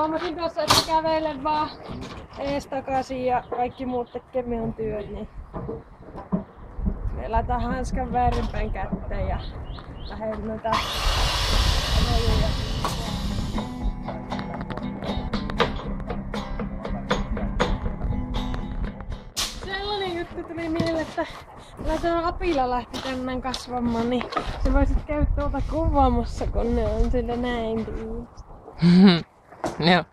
huomasin tuossa, että kävelen vaan eestakaisin ja kaikki muut tekee minun työt, niin me lataan hanskan väärinpäin kätteen ja lähden noita rojuja. Sellainen juttu tuli mieleen, että tuo apila lähti tänään kasvamaan, niin se voisit käydä tuolta kuvaamassa, kun ne on sillä näin. Joo.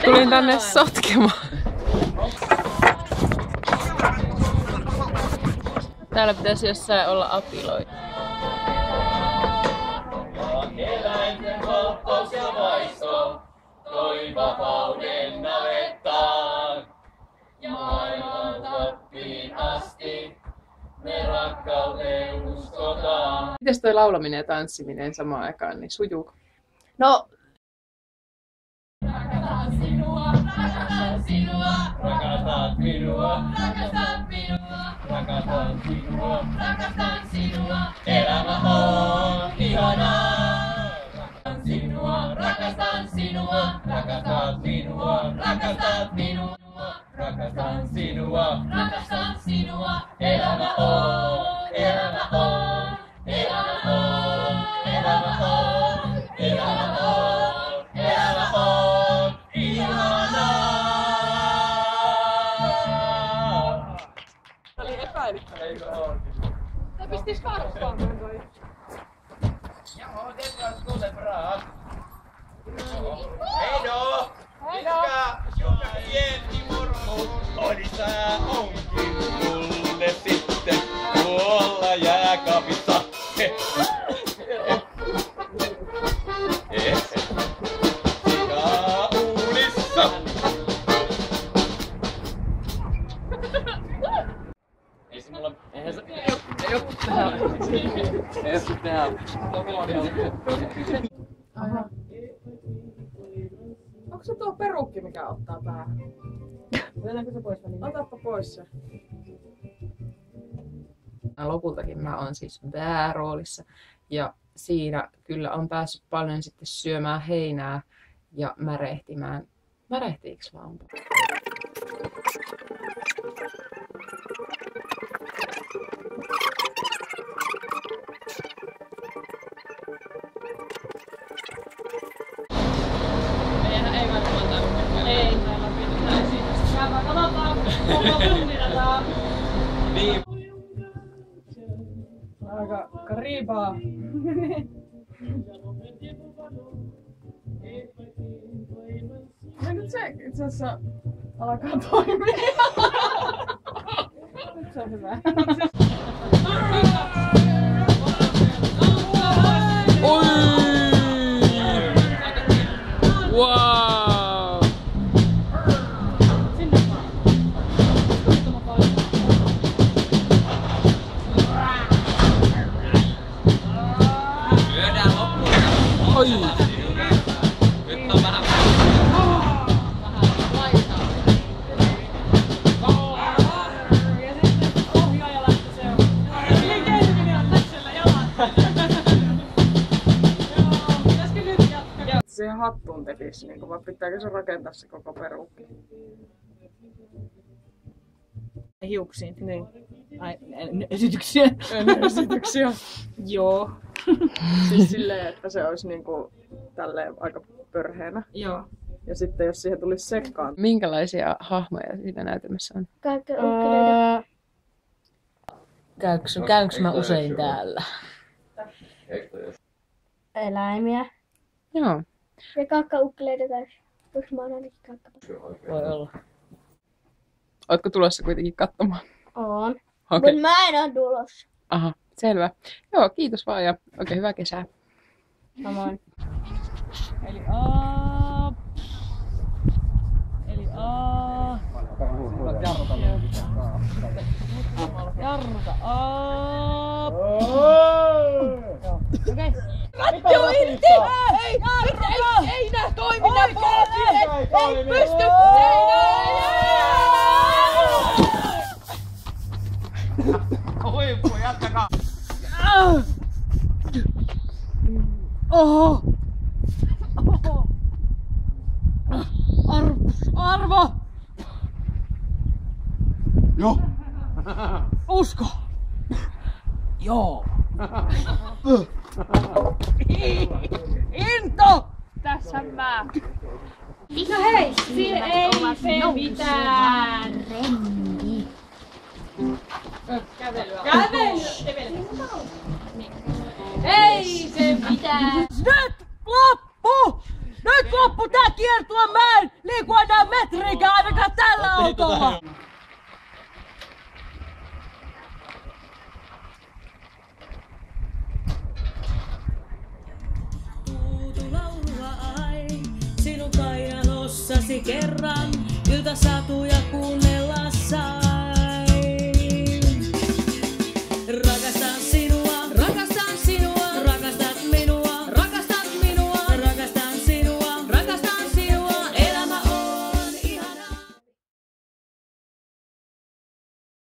Tulin tänne sotkemaan. Täällä pitäisi jossain olla apiloita. Eläinten valtaus ja vaisto toi vapauden navettaan. Ja maailman tappiin asti me rakkauteen uskotaan. Mites toi laulaminen ja tanssiminen samaan aikaan, niin sujuuko? No, Rakastan sinua, rakastan sinua, rakastat minua, rakastat minua, rakastan sinua, rakastan sinua, elämä on ihanaa. Rakastan sinua, rakastan sinua, rakastat minua, rakastat minua, rakastan sinua, rakastan sinua, elämä on, elämä on, elämä on, elämä on, elämä on, elämä on ihanaa. Oli epäilyttävää. Tää pistis karppaan toi. Jaha, det var skulle bra. Hej då! Vi ska sjunga igen imorgon. Oj, sä onkin mulle sitten tuolla jääkaapissa. Uunissa. Ei se mulla... Eihän se... Ei oo täällä. Ei oo täällä. Onko se tuo perukki, mikä ottaa päähän? Mennäänkö se pois? Otappa pois se. Lopultakin mä oon siis pääroolissa ja siinä kyllä on päässyt paljon sitten syömään heinää ja märehtimään. Märehtiiks vaan? Niin. Aika karibaa. Ja nyt se itse asiassa alkaa toimia. Nyt se on hyvä. Oi! Wow! Lyödään loppuun. Oi! Nyt on vähän... Ja sitten ohjaaja lähti seuraan. Liikeiseminen on täksellä jalat. Joo, pitäisikö nyt jatkaa? Siihen hattuun tekisi, niin vai pitääkö se rakentaa se koko perukki? hiuksiin. Niin. Ai, esityksiä. Esityksiä. Joo. Siis silleen, että se olisi niinku tälleen aika pörheänä. Joo. Ja sitten jos siihen tulisi sekkaan. Minkälaisia hahmoja siinä näytelmässä on? Käyks mä usein täällä? Eläimiä. Joo. Ja kakka-ukkeleita kanssa. Koska mä oon ainakin kakka. Voi olla. Ootko tulossa kuitenkin katsomaan? Oon. Okei. Mut mä en oo tulossa. Aha, selvä. Joo, kiitos vaan ja oikein hyvää kesää. Samoin. Eli A. Eli A. Jarruta A. Okei. Ratio irti! Ei nää toimi nää polki! Ei pysty! Ei Arvo! Joo. Usko! Joo! Into! Tässä mä! No hei, siinä ei se mitään. Kävely! Ei se mitään. Nyt loppu! Nyt loppu tää kiertue! Mä en liiku enää metriikään ainakaan tällä autolla! Laulua ai, sinun kainalossasi kerran, yltä satuja